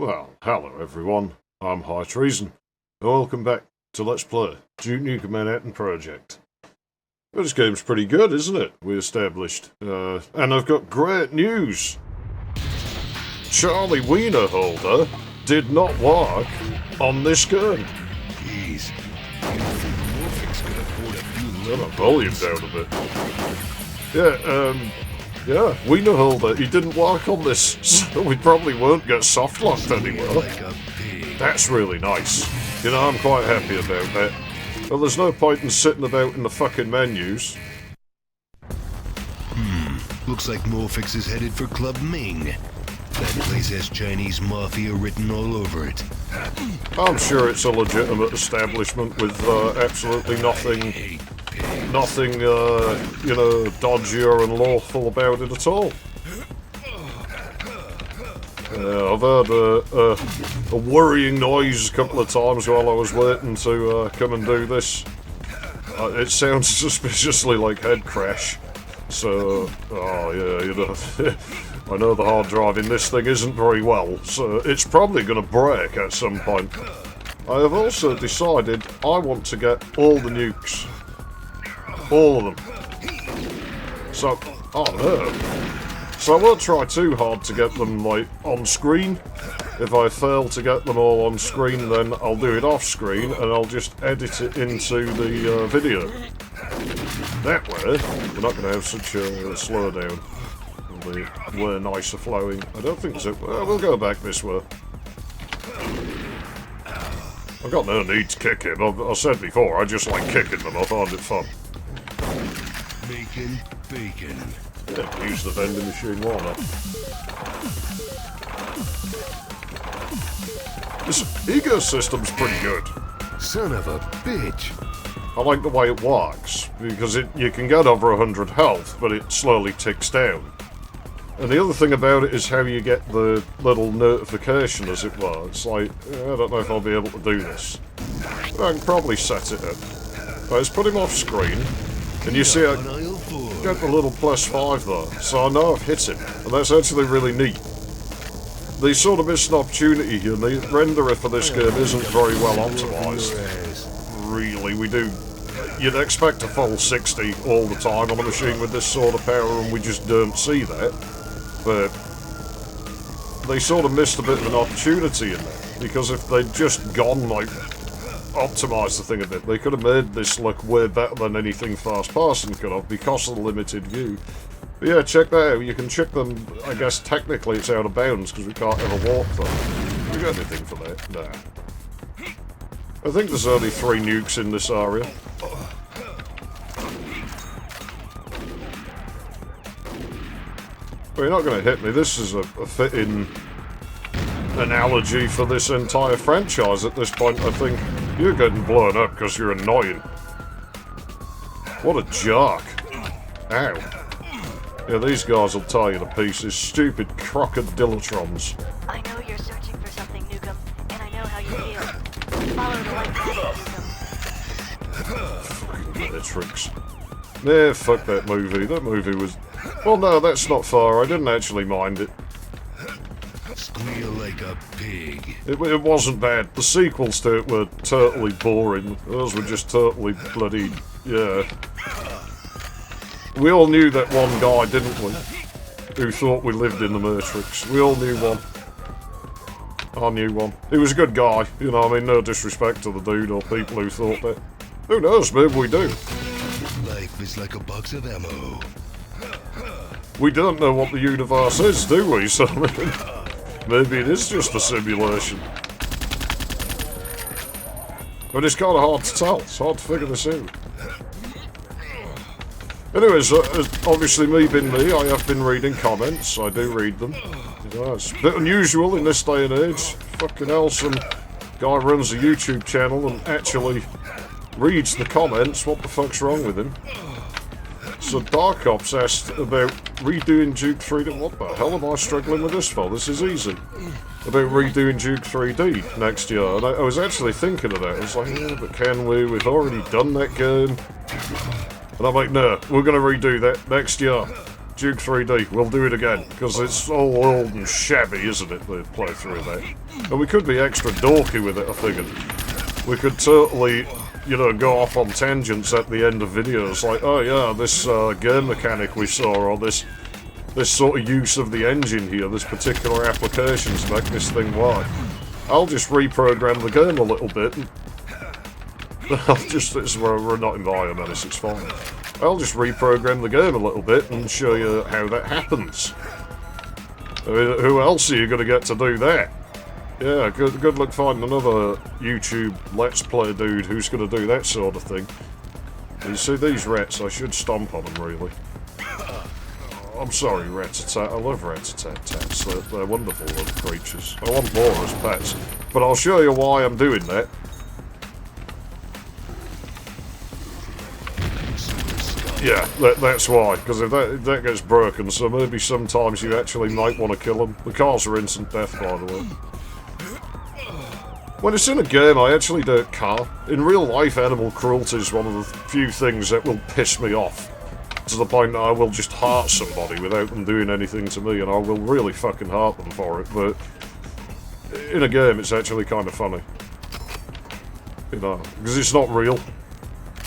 Well, hello everyone, I'm High Treason, and welcome back to Let's Play Duke Nukem Manhattan Project. Well, this game's pretty good, isn't it? We established. And I've got great news! Charlie Wienerholder did not work on this gun. Jeez, you think Morphix could afford a few Turn the volume down a bit. Yeah, Wienerholder, he didn't work on this, so we probably won't get soft-locked anywhere. like a pig. That's really nice. You know, I'm quite happy about that. Well, there's no point in sitting about in the fucking menus. Looks like Morphix is headed for Club Ming. That place has Chinese mafia written all over it. I'm sure it's a legitimate establishment with absolutely nothing, you know, dodgy or unlawful about it at all. I've heard a worrying noise a couple of times while I was waiting to come and do this. It sounds suspiciously like head crash. So, oh yeah, you know, I know the hard drive in this thing isn't very well, so it's probably going to break at some point. I have also decided I want to get all the nukes. All of them. So, oh no. So I won't try too hard to get them, like, on screen. If I fail to get them all on screen, then I'll do it off screen, and I'll just edit it into the video. That way, we're not going to have such a slowdown. It'll be way nicer flowing. I don't think so. Well, we'll go back this way. I've got no need to kick him. I said before, I just like kicking them. I find it fun. Making bacon. Yeah, use the vending machine, why not? This ecosystem's pretty good. Son of a bitch. I like the way it works, because you can get over 100 health, but it slowly ticks down. And the other thing about it is how you get the little notification, as it were. It's like, I don't know if I'll be able to do this. But I can probably set it up. Let's put him off screen, and you see I get the little +5 there, so I know I've hit him, and that's actually really neat. They sort of missed an opportunity here. The renderer for this game isn't very well optimised. Really, you'd expect a full 60 all the time on a machine with this sort of power, and we just don't see that. But they sort of missed a bit of an opportunity in there, because if they'd just gone, like, optimised the thing a bit, they could have made this look way better than anything Fast Person could have, because of the limited view. But yeah, check that out. You can check them. I guess technically it's out of bounds, because we can't ever walk them. We got anything for that? Nah. I think there's only 3 nukes in this area. Well, you're not going to hit me. This is a fitting analogy for this entire franchise at this point, I think. You're getting blown up because you're annoying. What a jerk. Ow. Yeah, these guys will tie you to pieces. Stupid crocodilotrons. I know you're searching for something, Nukem, and I know how you feel. Follow the light path, Nukem. Matrix. Yeah, fuck that movie. That movie was... Well, no, that's not far. I didn't actually mind it. Squeal like a pig. It wasn't bad. The sequels to it were totally boring. Those were just totally bloody... Yeah. We all knew that one guy, didn't we? Who thought we lived in the Matrix. We all knew one. I knew one. He was a good guy, you know, I mean, no disrespect to the dude or people who thought that. Who knows, maybe we do. Life is like a box of ammo. We don't know what the universe is, do we? So, maybe it is just a simulation. But it's kind of hard to tell. It's hard to figure this out. Anyways, obviously me being me, I have been reading comments. I do read them. It's a bit unusual in this day and age. Fucking hell, some guy runs a YouTube channel and actually reads the comments. What the fuck's wrong with him? So Dark Ops asked about redoing Duke 3D. What the hell am I struggling with this for? This is easy. About redoing Duke 3D next year. And I was actually thinking of that. I was like, yeah, but can we? We've already done that game. And I'm like, no, we're going to redo that next year. Duke 3D, we'll do it again, because it's all old and shabby, isn't it, the playthrough of that? And we could be extra dorky with it, I figured. We could totally, you know, go off on tangents at the end of videos, like, oh yeah, this game mechanic we saw, or this sort of use of the engine here, this particular applications to make this thing work. I'll just reprogram the game a little bit, and we're not in Biomenace, it's fine. I'll just reprogram the game a little bit and show you how that happens. I mean, who else are you going to get to do that? Yeah, good luck finding another YouTube Let's Play dude who's going to do that sort of thing. You see these rats, I should stomp on them, really. I'm sorry, rat-a-tat. I love rat-a-tat-tats. They're wonderful little creatures. I want more as pets. But I'll show you why I'm doing that. Yeah, that's why, because if that gets broken, so maybe sometimes you actually might want to kill them. The cars are instant death, by the way. When it's in a game, I actually don't care. In real life, animal cruelty is one of the few things that will piss me off. To the point that I will just hurt somebody without them doing anything to me, and I will really fucking hurt them for it, but in a game, it's actually kind of funny. You know, because it's not real.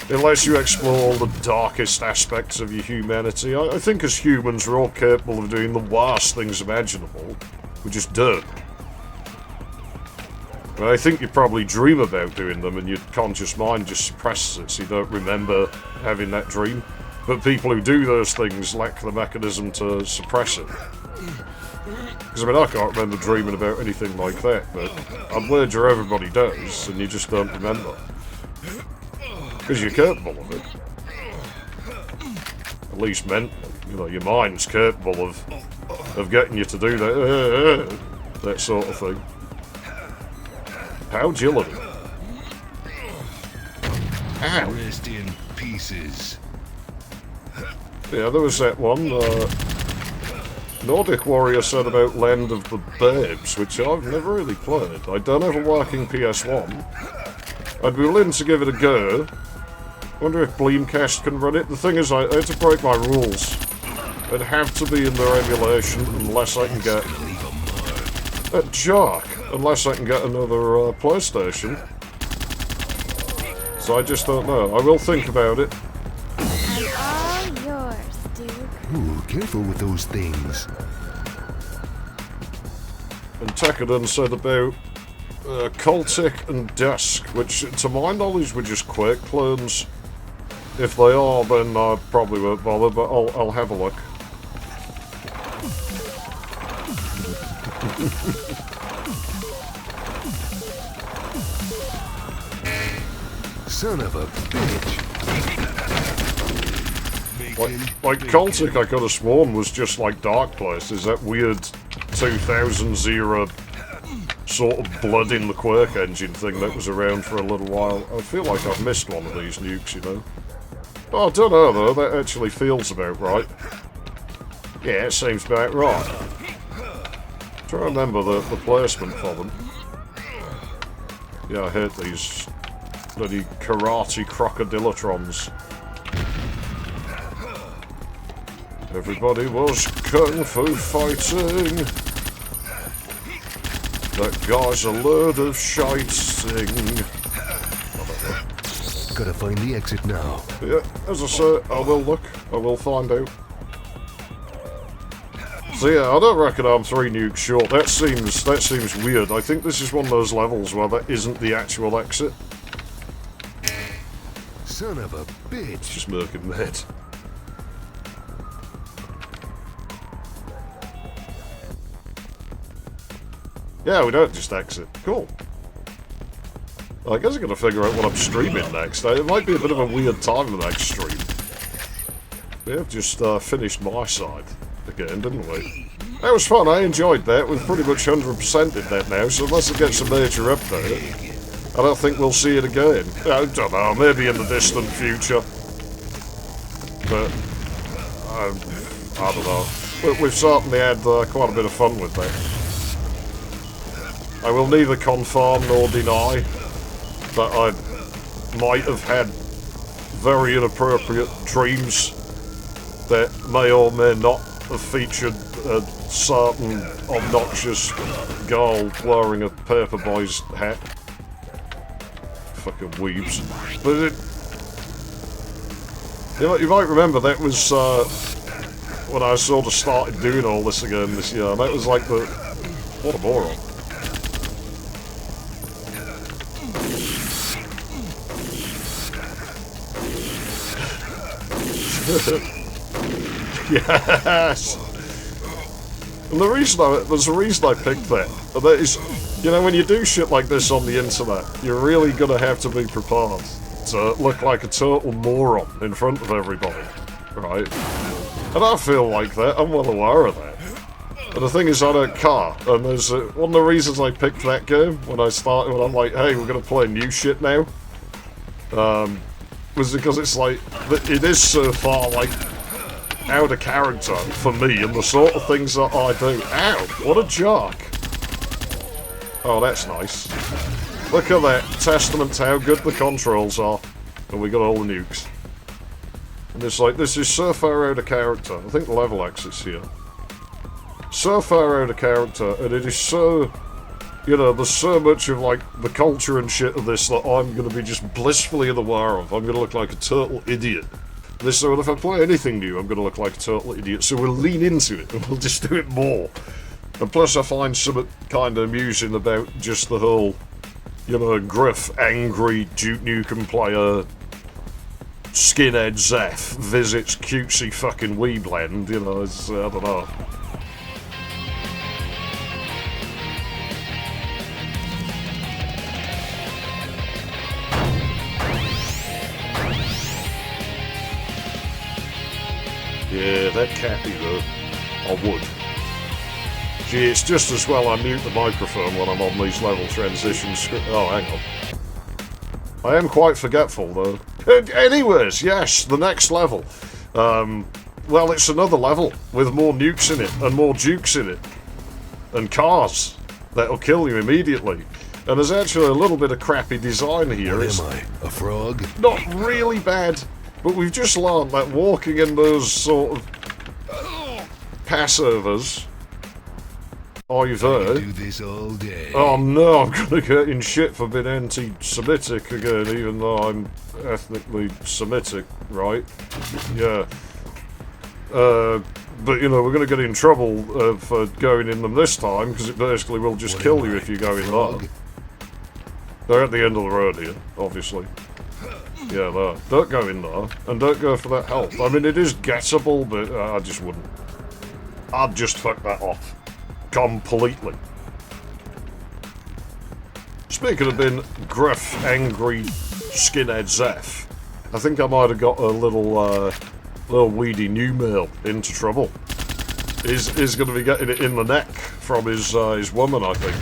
Unless you explore all the darkest aspects of your humanity. I think as humans we're all capable of doing the worst things imaginable. We just don't. But I think you probably dream about doing them and your conscious mind just suppresses it so you don't remember having that dream. But people who do those things lack the mechanism to suppress it. Because I mean, I can't remember dreaming about anything like that, but I'd wager everybody does and you just don't remember. Because you're capable of it. At least mentally. You know, your mind's capable of getting you to do that sort of thing. How agility. Ow. Rest in pieces. Yeah, there was that one. Nordic Warrior said about Land of the Babes, which I've never really played. I don't have a working PS1. I'd be willing to give it a go. Wonder if Bleemcast can run it. The thing is, I had to break my rules. It'd have to be in their emulation unless I can get... That jerk! Unless I can get another PlayStation. So I just don't know. I will think about it. I'm all yours, Duke. Ooh, careful with those things. And Tekkadan said about Chaintech and Dusk, which to my knowledge were just Quake clones. If they are, then I probably won't bother, but I'll have a look. Son of a bitch. Like Chaintech, I could have sworn was just like Dark Places, that weird 2000s era sort of blood in the Quake engine thing that was around for a little while. I feel like I've missed one of these nukes, you know. Oh, I don't know though, that actually feels about right. Yeah, it seems about right. I'm trying to remember the placement for them. Yeah, I hate these bloody karate crocodilatrons. Everybody was kung fu fighting. That guy's a load of shite sing. Gotta find the exit now. Yeah, as I say, I will look. I will find out. So yeah, I don't reckon I'm 3 nukes short. That seems weird. I think this is one of those levels where that isn't the actual exit. Son of a bitch. It's just making mad. Yeah, we don't just exit. Cool. I guess I'm going to figure out what I'm streaming next. It might be a bit of a weird time the next stream. We have just finished my side again, didn't we? That was fun, I enjoyed that. We've pretty much 100%ed that now, so unless it gets a major update, I don't think we'll see it again. I don't know, maybe in the distant future. But, I don't know. We've certainly had quite a bit of fun with that. I will neither confirm nor deny that I might have had very inappropriate dreams that may or may not have featured a certain obnoxious girl wearing a paperboy's hat. Fucking weebs. But you might remember that was when I sort of started doing all this again this year. That was like the... What a moron. Yes! And there's a reason I picked that. And that is, you know, when you do shit like this on the internet, you're really gonna have to be prepared to look like a total moron in front of everybody. Right? And I feel like that, I'm well aware of that. And the thing is, I don't care. And there's one of the reasons I picked that game when I'm like, hey, we're gonna play new shit now. Was because it's like, it is so far, like, out of character for me and the sort of things that I do. Ow, what a jerk. Oh, that's nice. Look at that, testament to how good the controls are. And we got all the nukes. And it's like, this is so far out of character. I think the level exit's here. So far out of character, and it is so... You know, there's so much of, like, the culture and shit of this that I'm going to be just blissfully unaware of. I'm going to look like a total idiot. So if I play anything new, I'm going to look like a total idiot. So we'll lean into it, and we'll just do it more. And plus I find something kind of amusing about just the whole, you know, gruff, angry Duke Nukem player, skinhead Zeph visits cutesy fucking Weebland, you know, it's, I don't know. Yeah, that cappy though. I would. Gee, it's just as well I mute the microphone when I'm on these level transitions. Oh, hang on. I am quite forgetful though. Anyways, yes, the next level. Well, it's another level with more nukes in it and more dukes in it. And cars that'll kill you immediately. And there's actually a little bit of crappy design here. What am I, a frog? Not really bad. But we've just learned that walking in those sort of passovers, either. Do this all day. Oh no, I'm gonna get in shit for being anti-Semitic again, even though I'm ethnically Semitic, right? Yeah. But you know, we're gonna get in trouble for going in them this time because it basically will just kill you if you go in there. They're at the end of the road here, obviously. Yeah, there. Don't go in there, and don't go for that health. I mean, it is gettable, but I just wouldn't. I'd just fuck that off. Completely. Speaking of being gruff, angry, skinhead Zeph, I think I might have got a little weedy new male into trouble. He's going to be getting it in the neck from his woman, I think.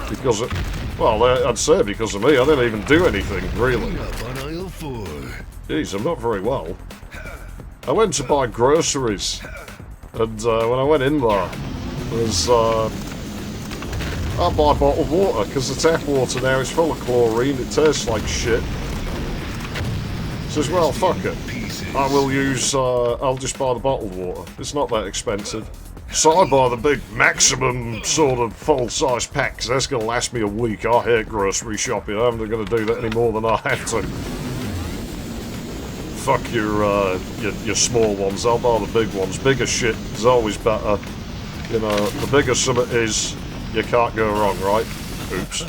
Because it... Well, I'd say because of me. I didn't even do anything, really. Jeez, I'm not very well. I went to buy groceries, and when I went in there, there's... I buy bottled water, because the tap water now is full of chlorine, it tastes like shit. Says, well, fuck it. I will use, I'll just buy the bottled water. It's not that expensive. So I buy the big maximum sort of full-size pack, because that's going to last me a week. I hate grocery shopping. I'm not going to do that any more than I have to. Fuck your small ones. I'll buy the big ones. Bigger shit is always better. You know, the bigger something is, you can't go wrong, right? Oops.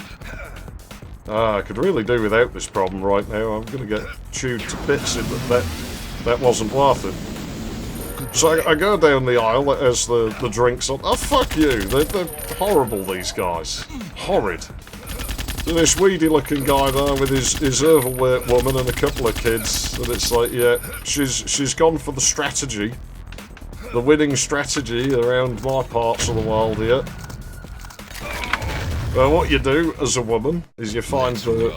I could really do without this problem right now. I'm going to get chewed to bits in that wasn't worth it. So I go down the aisle as the drinks on. Oh, fuck you. They're horrible, these guys. Horrid. So this weedy-looking guy there with his overweight woman and a couple of kids. And it's like, yeah, she's gone for the strategy. The winning strategy around my parts of the world here. What you do as a woman is you find the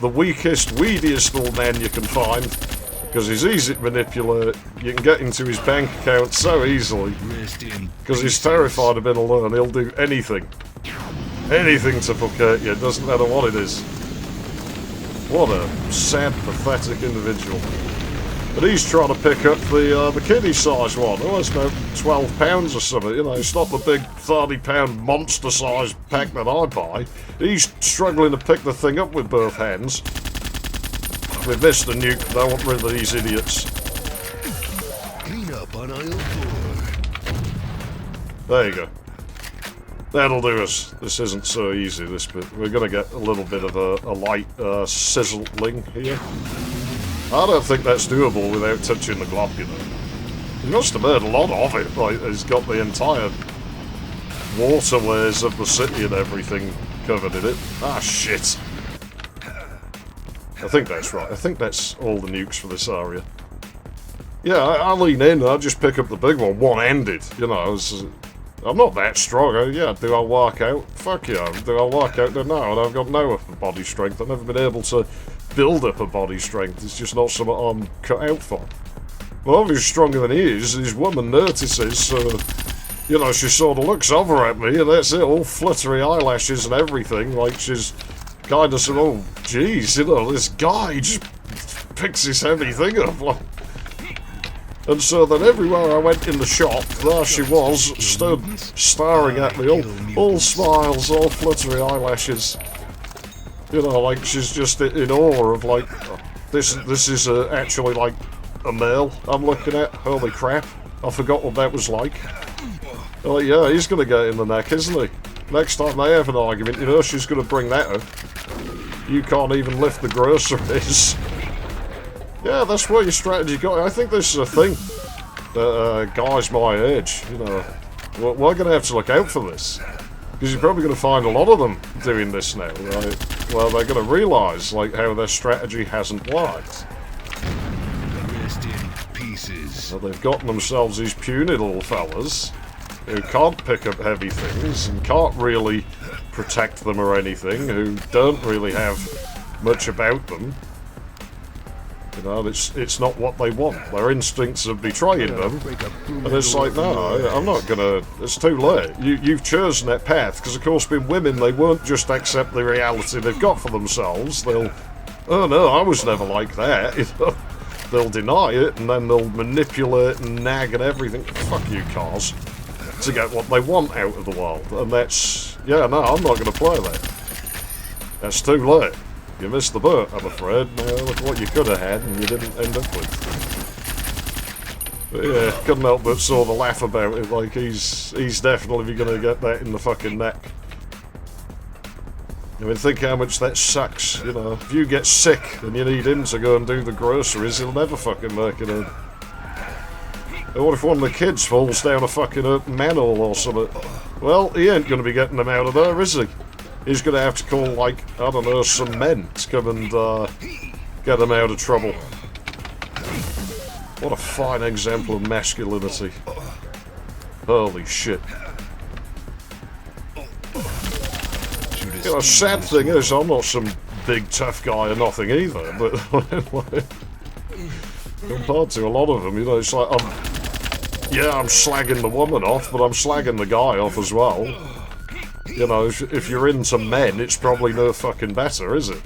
weakest, weediest little man you can find. Because he's easy to manipulate, you can get into his bank account so easily. Because he's terrified of being alone, he'll do anything. Anything to placate you, doesn't matter what it is. What a sad, pathetic individual. And he's trying to pick up the kiddie size one. Oh, it's about £12 or something, you know, it's not the big £30 monster size pack that I buy. He's struggling to pick the thing up with both hands. We missed the nuke, I want rid of these idiots. Clean up on aisle 4. There you go. That'll do us. This isn't so easy, this bit. We're going to get a little bit of a light sizzling here. I don't think that's doable without touching the glob, you know. He must have made a lot of it. Like, he's got the entire waterways of the city and everything covered in it. Ah, shit. I think that's right. I think that's all the nukes for this area. Yeah, I lean in and I just pick up the big one, one-handed. You know, I'm not that strong. Yeah, do I walk out? Fuck yeah. Do I walk out? No, and I've got no upper body strength. I've never been able to build up a body strength. It's just not something I'm cut out for. Well, obviously stronger than he is. His woman notices, so, you know, she sort of looks over at me, and that's it, all fluttery eyelashes and everything, like she's kind of said, oh, jeez, you know, this guy just picks this heavy thing up, like. And so then everywhere I went in the shop, there she was, stood staring at me, all smiles, all fluttery eyelashes. You know, like she's just in awe of, like, this is actually, like, a male I'm looking at. Holy crap. I forgot what that was like. Like, yeah, he's going to get in the neck, isn't he? Next time they have an argument, you know, she's going to bring that up. You can't even lift the groceries. Yeah, that's where your strategy got. I think this is a thing that guys my age, you know, we're going to have to look out for this. Because you're probably going to find a lot of them doing this now, right? Well, they're going to realise, like, how their strategy hasn't worked. Rest in pieces. So they've gotten themselves these puny little fellas who can't pick up heavy things and can't really protect them or anything, who don't really have much about them. You know, it's not what they want. Their instincts are betraying them. And it's like, no, I'm not gonna... It's too late. You've chosen that path, because of course being women, they won't just accept the reality they've got for themselves. They'll, oh no, I was never like that. You know? They'll deny it, and then they'll manipulate and nag and everything. Fuck you, cars. To get what they want out of the world. And that's... Yeah, no, I'm not gonna play that. That's too late. You missed the boat, I'm afraid. Look what you could have had and you didn't end up with. But yeah, couldn't help but sort of laugh about it, like he's definitely going to get that in the fucking neck. I mean, think how much that sucks, you know. If you get sick and you need him to go and do the groceries, he'll never fucking make it in. And what if one of the kids falls down a fucking manhole or something? Well, he ain't going to be getting them out of there, is he? He's going to have to call, like, I don't know, some men to come and get them out of trouble. What a fine example of masculinity. Holy shit. You know, sad thing is, I'm not some big tough guy or nothing either, but compared to a lot of them, you know, it's like, I'm slagging the woman off, but I'm slagging the guy off as well. You know, if you're into men, it's probably no fucking better, is it?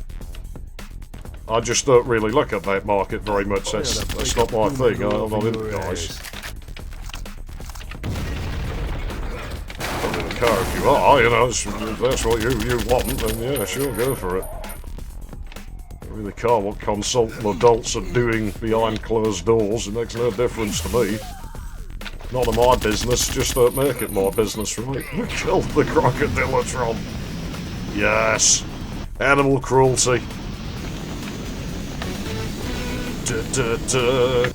I just don't really look at that market very much. That's not my thing. I'm not into guys. I'm in the car if you are, you know. If that's what you want, then yeah, sure, go for it. I really care what consultant adults are doing behind closed doors. It makes no difference to me. None of my business, just don't make it my business, right? We killed the crocodilotron. Yes. Animal cruelty.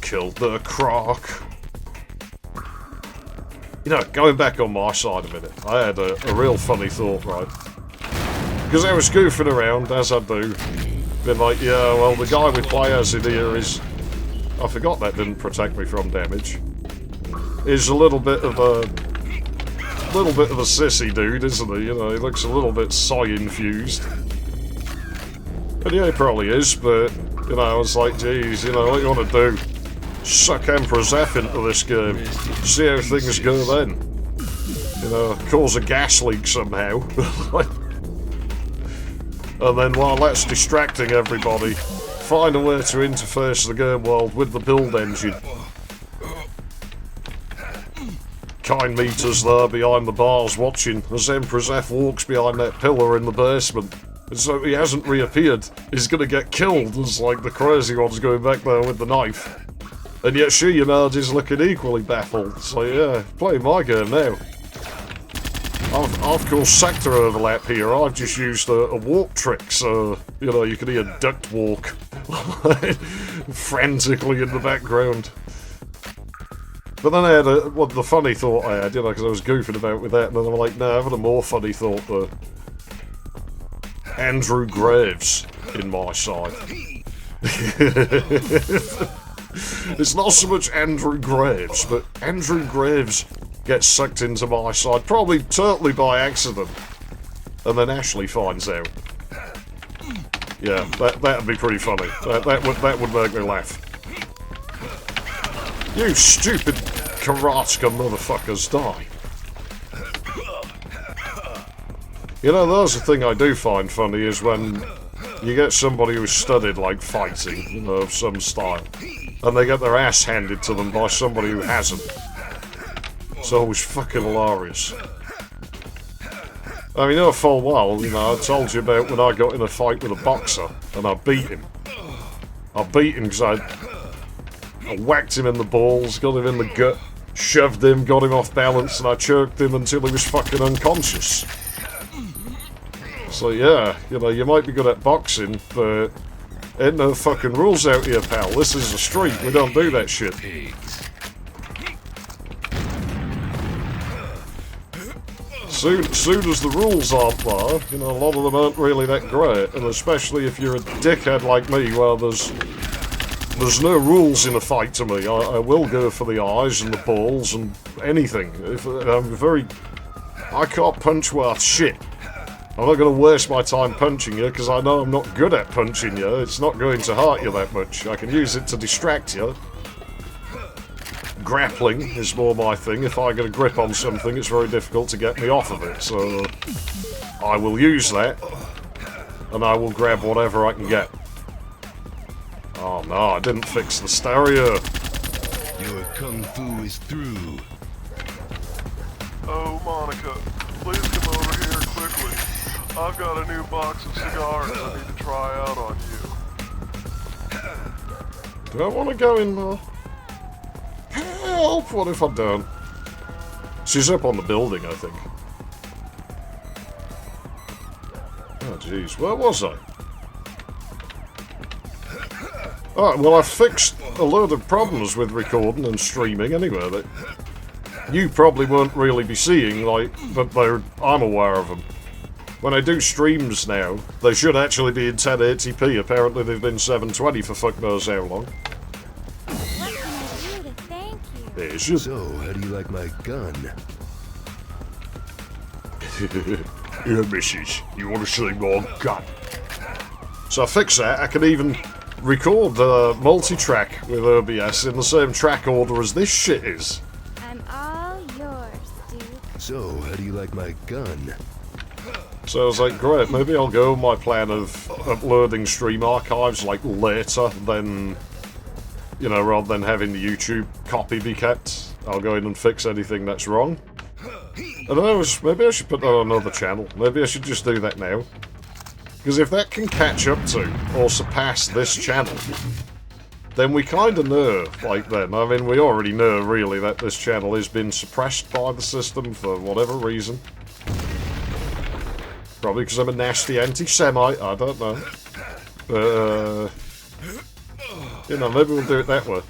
Killed the croc. You know, going back on my side a minute, I had a real funny thought, right? Because I was goofing around, as I do. Been like, yeah, well, the guy we play as in here is... I forgot that didn't protect me from damage. Is a little bit of a sissy dude, isn't he? You know, he looks a little bit soy-infused. And yeah, he probably is, but, you know, I was like, geez, you know, what you want to do? Suck Emperor's F into this game. See how things go then. You know, cause a gas leak somehow. And then while that's distracting everybody, find a way to interface the game world with the build engine. Kind meters there behind the bars watching as Empress F walks behind that pillar in the basement. And so he hasn't reappeared. He's gonna get killed as like the crazy one's going back there with the knife. And yet she emerges looking equally baffled. So yeah, playing my game now. I've caused sector overlap here. I've just used a walk trick, so, you know, you can hear duct walk frantically in the background. But then I had the funny thought I had, you know, because I was goofing about with that, and then I'm like, no, I had a more funny thought that Andrew Graves in my side. It's not so much Andrew Graves, but Andrew Graves gets sucked into my side, probably totally by accident, and then Ashley finds out. Yeah, that'd be pretty funny. That would make me laugh. You stupid Karatska motherfuckers, die. You know, there's the thing I do find funny is when you get somebody who's studied, like, fighting, you know, of some style, and they get their ass handed to them by somebody who hasn't. It's always fucking hilarious. I mean, you know, full well, you know, I told you about when I got in a fight with a boxer, and I beat him. I beat him because I whacked him in the balls, got him in the gut, shoved him, got him off balance, and I choked him until he was fucking unconscious. So yeah, you know, you might be good at boxing, but ain't no fucking rules out here, pal. This is a street, we don't do that shit. Soon as the rules aren't there, you know, a lot of them aren't really that great, and especially if you're a dickhead like me, where there's no rules in a fight to me. I will go for the eyes and the balls and anything. I can't punch worth shit. I'm not going to waste my time punching you because I know I'm not good at punching you. It's not going to hurt you that much. I can use it to distract you. Grappling is more my thing. If I get a grip on something, it's very difficult to get me off of it. So I will use that, and I will grab whatever I can get. Oh no, I didn't fix the stereo. Your kung fu is through. Oh, Monica, please come over here quickly. I've got a new box of cigars I need to try out on you. Do I want to go in there? Help! What if I don't? She's up on the building, I think. Oh, jeez. Where was I? Alright, well, I fixed a load of problems with recording and streaming anyway that you probably won't really be seeing, like, but I'm aware of them. When I do streams now, they should actually be in 1080p. Apparently they've been 720 for fuck knows how long. What can I do to thank you? There's your... So, how do you like my gun? Yeah, missus, you want to see my gun? So I fixed that. I can even record multi-track with OBS in the same track order as this shit is. I'm all yours, Duke. So, how do you like my gun? So I was like, great, maybe I'll go with my plan of uploading stream archives like later than, you know, rather than having the YouTube copy be kept. I'll go in and fix anything that's wrong. And maybe I should put that on another channel. Maybe I should just do that now. Because if that can catch up to or surpass this channel, then we kind of know, like then. I mean, we already know, really, that this channel has been suppressed by the system for whatever reason. Probably because I'm a nasty anti-Semite, I don't know. But, you know, maybe we'll do it that way.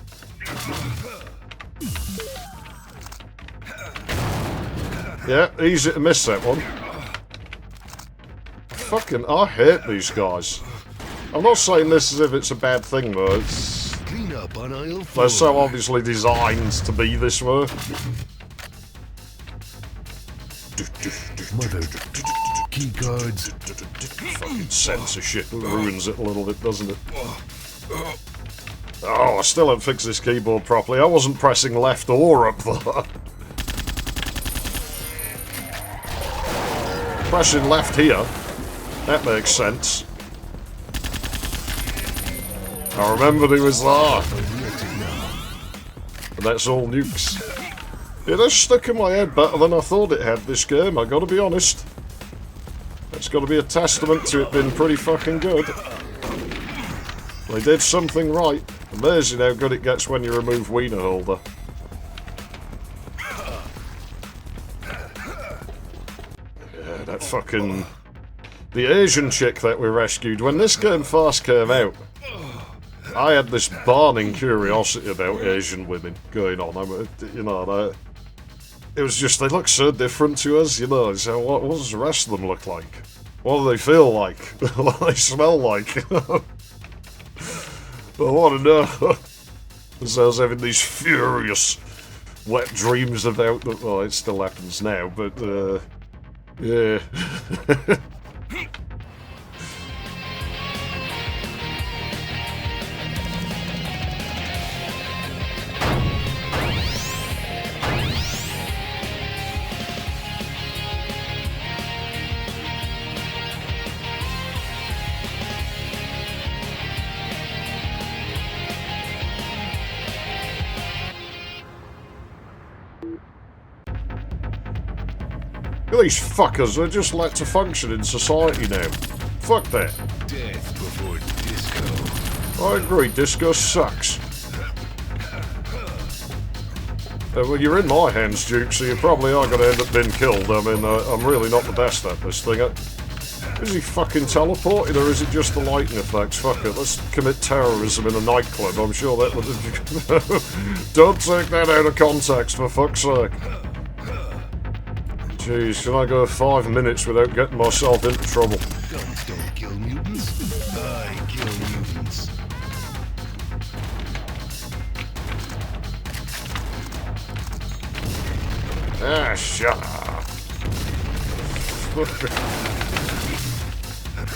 Yeah, easy to miss that one. Fucking, I hate these guys. I'm not saying this as if it's a bad thing, though. It's... Clean up on aisle 4. They're so obviously designed to be this way. Mother... Key cards. Fucking censorship ruins it a little bit, doesn't it? Oh, I still haven't fixed this keyboard properly. I wasn't pressing left or up there. Pressing left here. That makes sense. I remembered he was there. And that's all nukes. It has stuck in my head better than I thought it had, this game, I gotta be honest. That's gotta be a testament to it being pretty fucking good. They did something right. Amazing how good it gets when you remove wiener holder. Yeah, that fucking... The Asian chick that we rescued, when this game first came out, I had this burning curiosity about Asian women going on. You know, it was just, they look so different to us, you know. So what does the rest of them look like? What do they feel like? What do they smell like? I want to know. Because I was having these furious, wet dreams about them. Well, it still happens now, but, yeah. These fuckers are just let to function in society now. Fuck that. Death before disco. I agree, disco sucks. Well, you're in my hands, Duke, so you probably are going to end up being killed. I mean, I'm really not the best at this thing. Is he fucking teleported, or is it just the lighting effects? Fuck it, let's commit terrorism in a nightclub. I'm sure that would... Don't take that out of context, for fuck's sake. Jeez, can I go 5 minutes without getting myself into trouble? Guns don't kill mutants. I kill mutants. Ah, shut up.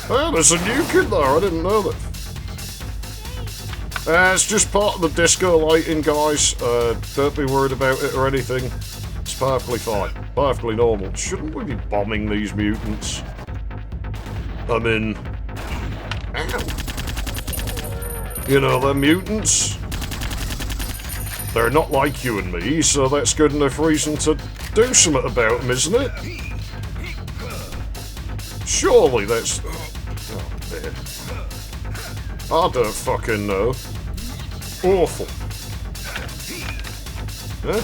Oh, there's a nuke in there, I didn't know that. It's just part of the disco lighting, guys. Don't be worried about it or anything. It's perfectly fine. Perfectly normal. Shouldn't we be bombing these mutants? I mean... Ow. You know, they're mutants. They're not like you and me, so that's good enough reason to do something about them, isn't it? Surely that's... Oh, man. I don't fucking know. Awful. Huh?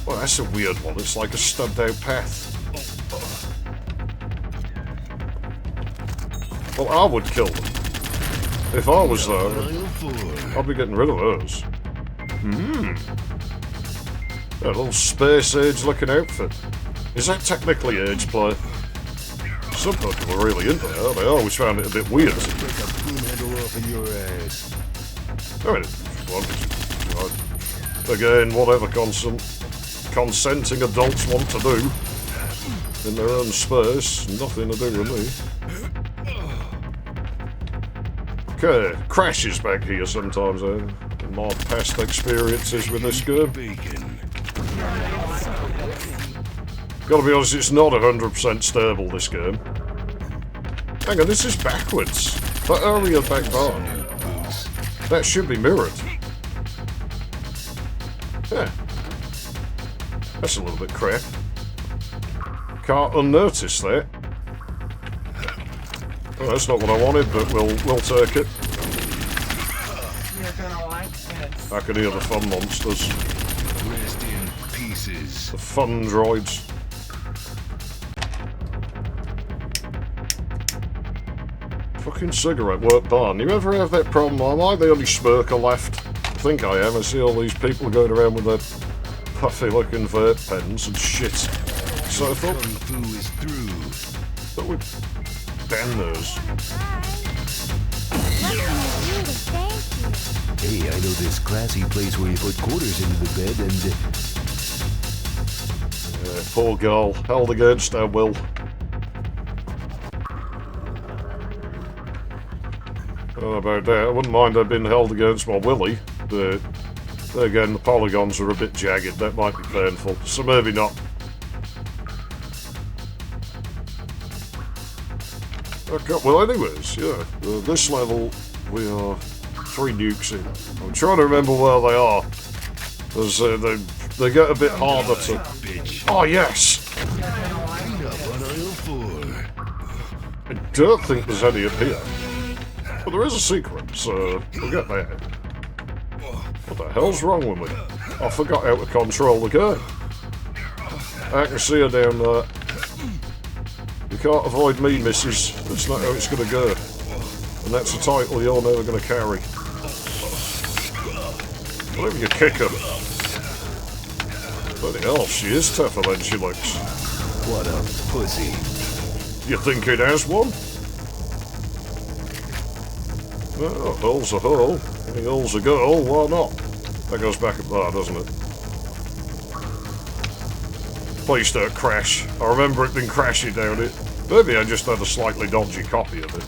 Well, that's a weird one. It's like a stubbed out path. Well, I would kill them. If I was there, I'd be getting rid of those. A little space age looking outfit. Is that technically age play? Some people are really into it. I always found it a bit weird. I mean, again, whatever consenting adults want to do in their own space, nothing to do with me. Okay, crashes back here sometimes, in my past experiences with this game. Gotta be honest, it's not 100% stable, this game. Hang on, this is backwards. That area back there, that should be mirrored. Yeah. That's a little bit crap. Can't unnotice that. Well, that's not what I wanted, but we'll take it. You're gonna like this. I can hear the fun monsters. Rest in pieces. The fun droids. Fucking cigarette work barn. You ever have that problem? Am I the only smirker left? I think I am. I see all these people going around with their puffy looking vape pens and shit. So I thought... Kung Fu is through. Thought we'd ban those. What can I do to thank you? Hey, I know this classy place where you put quarters into the bed and... Yeah, poor girl. Held against her will. I don't know about that. I wouldn't mind her being held against my willy, but again, the polygons are a bit jagged. That might be painful, so maybe not. Okay, well, anyways, yeah, this level we are 3 nukes in. I'm trying to remember where they are. Because they get a bit harder to... Bitch. Oh, yes! Clean up on aisle 4. I don't think there's any up here. But there is a secret, so we'll get there. What the hell's wrong with me? I forgot how to control the gun. I can see her down there. You can't avoid me, missus. That's not how it's going to go. And that's a title you're never going to carry. Whatever you kick her. Bloody hell, she is tougher than she looks. What a pussy. You think it has one? Oh, a hole's a hole. Any hole's a goal, why not? That goes back up there, doesn't it? Please don't crash. I remember it been crashing down it. Maybe I just had a slightly dodgy copy of it.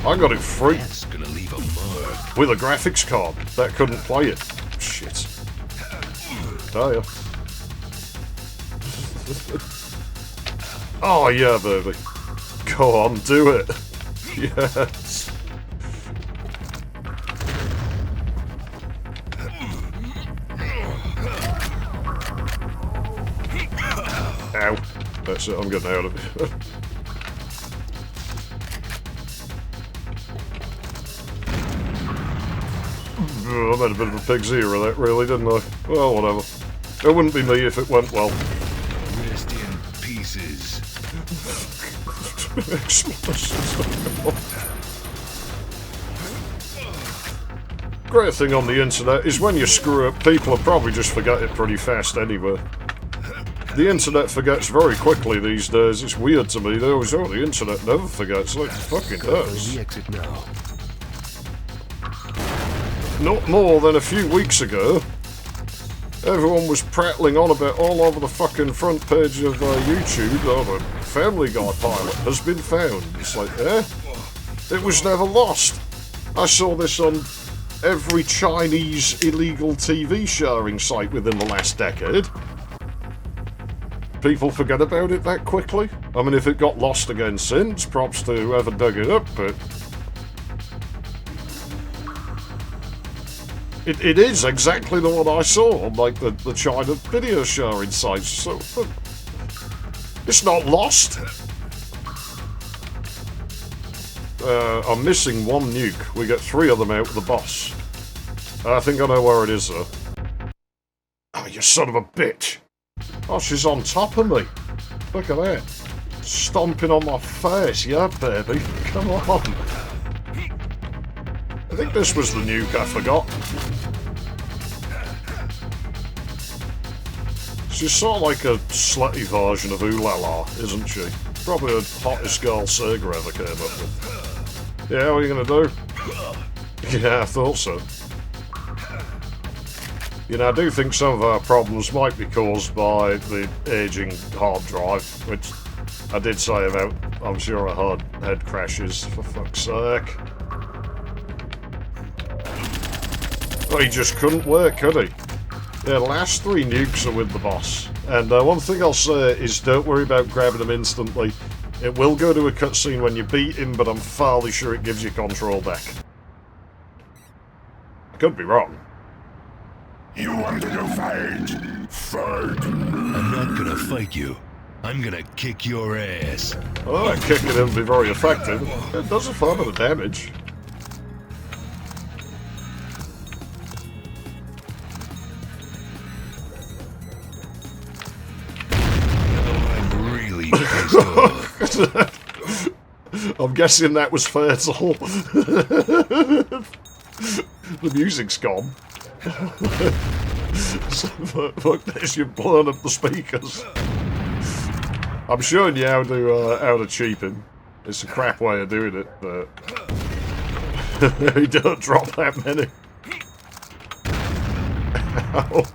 I got it free. That's gonna leave a mark. With a graphics card. That couldn't play it. Shit. Oh, yeah. Oh, yeah, baby. Go on, do it. Yes. Ow. That's it, I'm getting out of it. I made a bit of a pig's ear of that, really, didn't I? Well, whatever. It wouldn't be me if it went well. Rest in pieces. Great thing on the internet is when you screw up, people will probably just forget it pretty fast anyway. The internet forgets very quickly these days. It's weird to me. They always say, oh, the internet never forgets. Like, it fucking does. The exit now. Not more than a few weeks ago, everyone was prattling on about all over the fucking front page of YouTube, oh, the Family Guy pilot has been found. It's like, eh? It was never lost. I saw this on every Chinese illegal TV sharing site within the last decade. People forget about it that quickly. I mean, if it got lost again since, props to whoever dug it up, but... It is exactly the one I saw on, like, the China video sharing sites, so... it's not lost! I'm missing 1 nuke. We get 3 of them out with the boss. I think I know where it is, though. Oh, you son of a bitch! Oh, she's on top of me. Look at that. Stomping on my face, yeah, baby. Come on. I think this was the nuke I forgot. She's sort of like a slutty version of Ooh La La, isn't she? Probably the hottest girl Sega ever came up with. Yeah, what are you gonna do? Yeah, I thought so. You know, I do think some of our problems might be caused by the aging hard drive, which I did say about, I'm sure, a hard head crashes, for fuck's sake. Well, he just couldn't work, could he? Yeah, the last 3 nukes are with the boss. And one thing I'll say is don't worry about grabbing them instantly. It will go to a cutscene when you beat him, but I'm fairly sure it gives you control back. I could be wrong. You wanted to fight? Fight. I'm not gonna fight you. I'm gonna kick your ass. Oh, that kicking him will be very effective. It does a fair bit of damage. I'm really pissed off. I'm guessing that was fatal. The music's gone. Fuck this, you've blown up the speakers. I'm showing you how to cheap him. It's a crap way of doing it, but you don't drop that many. Ow.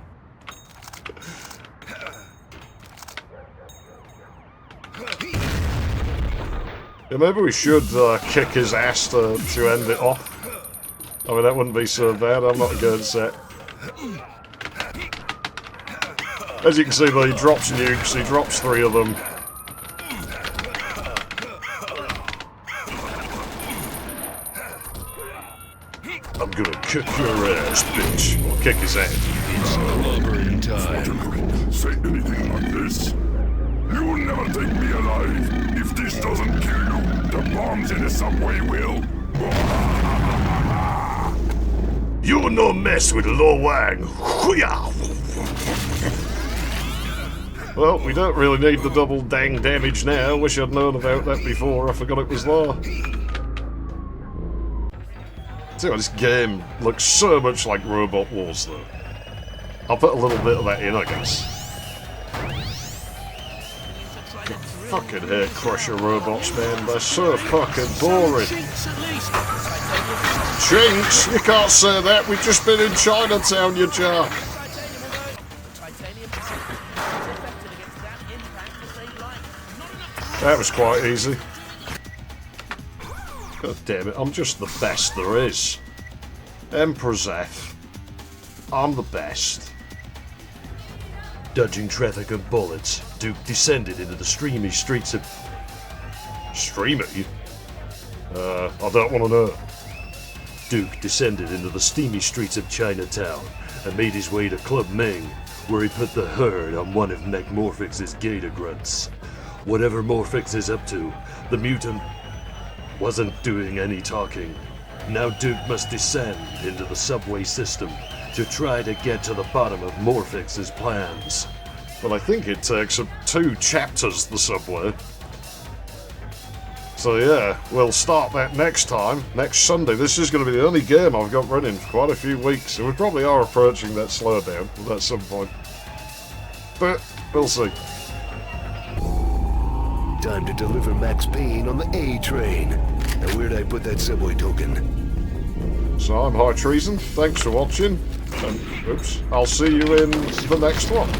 Yeah, maybe we should kick his ass to end it off. I mean, that wouldn't be so bad. I'm not against that. As you can see, though, he drops nukes. He drops 3 of them. gonna kick your ass, bitch. Or kick his ass. It's clobbering time. Say anything like this. You will never take me alive. If this doesn't kill you, the bombs in the subway will. You no mess with Lo Wang. Well, we don't really need the double dang damage now. Wish I'd known about that before. I forgot it was there. See what, this game looks so much like Robot Wars, though. I'll put a little bit of that in, I guess. I fucking hate Crusher robots, man. They're so fucking boring. Chinks? You can't say that. We've just been in Chinatown, you jerk. That was quite easy. God damn it, I'm just the best there is. Emperor's F. I'm the best. Dodging traffic and bullets, Duke descended into the streamy streets of... Streamy? I don't want to know. Duke descended into the steamy streets of Chinatown and made his way to Club Ming, where he put the herd on one of McMorphix's gator grunts. Whatever Morphix is up to, the mutant wasn't doing any talking. Now Duke must descend into the subway system to try to get to the bottom of Morphix's plans. Well, I think it takes up 2 chapters, the subway. So yeah, we'll start that next time, next Sunday. This is going to be the only game I've got running for quite a few weeks, so we probably are approaching that slowdown at some point. But, we'll see. Time to deliver Max Payne on the A train. Now where'd I put that subway token? So I'm High Treason, thanks for watching, and oops, I'll see you in the next one.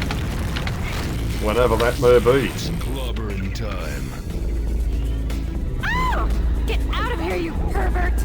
Whenever that may be. It's clobbering time. Oh! Get out of here, you pervert!